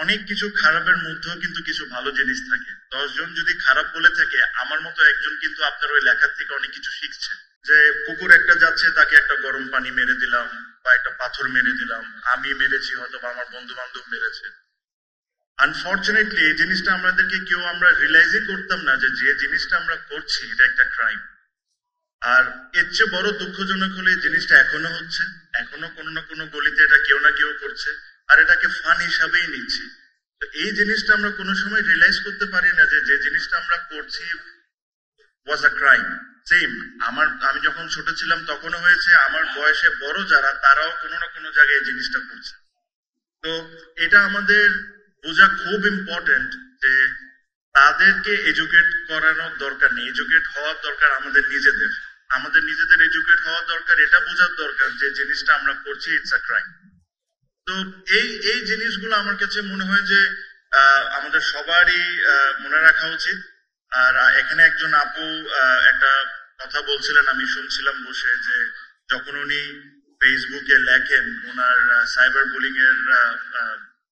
অনেক কিছু খারাপের মধ্যেও কিন্তু কিছু ভালো জিনিস থাকে। 10 জন যদি খারাপ বলে থাকে, আমার মতো একজন কিন্তু আপনার ওই লেখার থেকে অনেক কিছু শিখছে। যে কুকুর একটা যাচ্ছে, তাকে একটা গরম পানি মেরে দিলাম বা একটা পাথর মেরে দিলাম, আমি মেরেছি, হয়তো বা আমার বন্ধু বান্ধব মেরেছে। আনফর্চুনেটলি এই জিনিসটা আমাদেরকে কেউ আমরা রিয়েলাইজই করতাম না যে যে জিনিসটা আমরা করছি এটা একটা ক্রাইম। আর এর চেয়ে বড় দুঃখজনক হলে এই জিনিসটা এখনো হচ্ছে, এখনো কোনো না কোনো গলিতে এটা কেউ না কেউ করছে, আর এটাকে ফান হিসাবেই নিচ্ছি। তো এই জিনিসটা আমরা কোনো সময় রিয়েলাইজ করতে পারি না যে যে জিনিসটা আমরা করছি ওয়াজ আ ক্রাইম। সেম আমি যখন ছোট ছিলাম তখনও হয়েছে, আমার বয়সে বড় যারা তারাও কোনো না কোনো জায়গায় এই জিনিসটা করছে। তো এটা আমাদের বোঝা খুব ইম্পর্টেন্ট যে তাদেরকে এডুকেট করানোর দরকার নেই, এডুকেট হওয়ার দরকার আমাদের নিজেদের এডুকেট হওয়ার দরকার, এটা বোঝার দরকার যে জিনিসটা আমরা করছি ইটস আ ক্রাইম। তো এই এই জিনিসগুলো আমার কাছে মনে হয় যে আমাদের সবারই মনে রাখা উচিত। আর এখানে একজন আপু একটা কথা বলছিলেন, আমি শুনছিলাম বসে, যে যখন উনি ফেসবুকে লেখেন ওনার সাইবার বুলিং এর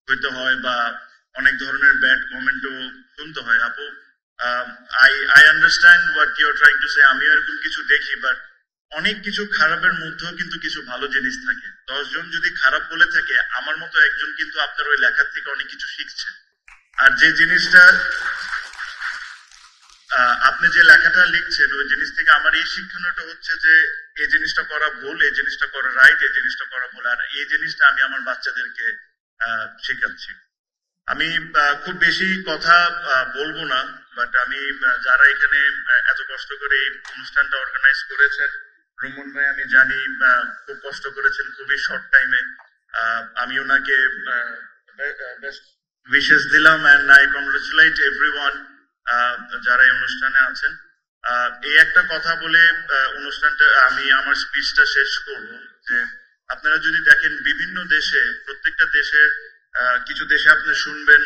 হইতে হয় বা অনেক ধরনের ব্যাড কমেন্টও শুনতে হয়। আপু, I understand what you are trying to say. আমিও এরকম কিছু দেখি, বাট অনেক কিছু খারাপের মধ্যেও কিন্তু কিছু ভালো জিনিস থাকে। 10 জন যদি খারাপ বলে থাকে, আমার মতো একজন কিন্তু আপনার ওই লেখার থেকে অনেক কিছু শিখছে। আর যে জিনিসটা আপনি যে লেখাটা লিখছেন ওই জিনিস থেকে আমার এই শিক্ষণটা হচ্ছে যে এই জিনিসটা করা ভুল, এই জিনিসটা করা রাইট, এই জিনিসটা করা ভুল। আর এই জিনিসটা আমি আমার বাচ্চাদেরকে শেখাচ্ছি। আমি খুব বেশি কথা বলবো না, বাট আমি যারা এখানে এত কষ্ট করে এই অনুষ্ঠানটা অর্গানাইজ করেছেন, রুমন ভাই আমি জানি খুব কষ্ট করেছেন খুবই শর্ট টাইমে। আমি ওনাকে বেস্ট উইশেস দিলাম, এন্ড আই কংগ্রেচুলেট এভরিওয়ান যারা এই অনুষ্ঠানে আছেন। এই একটা কথা বলে অনুষ্ঠানটা আমি আমার স্পিচটা শেষ করব, যে আপনারা যদি দেখেন বিভিন্ন দেশে, প্রত্যেকটা দেশের কিছু দেশে আপনি শুনবেন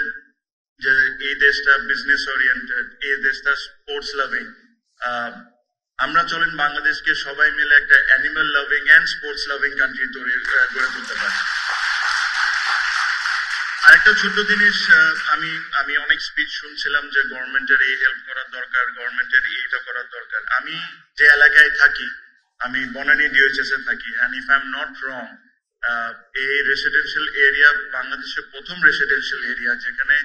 যে এই দেশটা বিজনেস ওরিয়েন্টেড, এই দেশটা স্পোর্টস লাভিং। আমরা চলেন বাংলাদেশকে সবাই মিলে একটা animal loving and sports loving country গড়ে তুলতে পারি। আরেকটা ছোট্ট জিনিস, আমি অনেক স্পিচ শুনছিলাম যে গভর্নমেন্টের এই হেল্প করার দরকার, গভর্নমেন্টের এইটা করার দরকার। আমি যে এলাকায় থাকি, আমি বনানী ডিওএইচএস এ থাকি, and if I am not wrong, এই রেসিডেন্সিয়াল এরিয়া বাংলাদেশের প্রথম রেসিডেন্সিয়াল এরিয়া যেখানে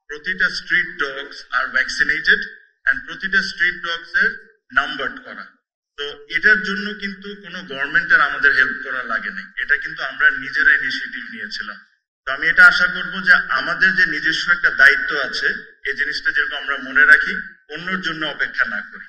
প্রতিটা street dogs are vaccinated and প্রতিটা স্ট্রিট ডগস এর নাম্বারড করা। তো এটার জন্য কিন্তু কোনো গভর্নমেন্টের আমাদের হেল্প করা লাগে নাই, এটা কিন্তু আমরা নিজেরা ইনিশিয়েটিভ নিয়েছিলাম। তো আমি এটা আশা করব যে আমাদের যে নিজস্ব একটা দায়িত্ব আছে, এই জিনিসটা যেরকম আমরা মনে রাখি, অন্যের জন্য অপেক্ষা না করি।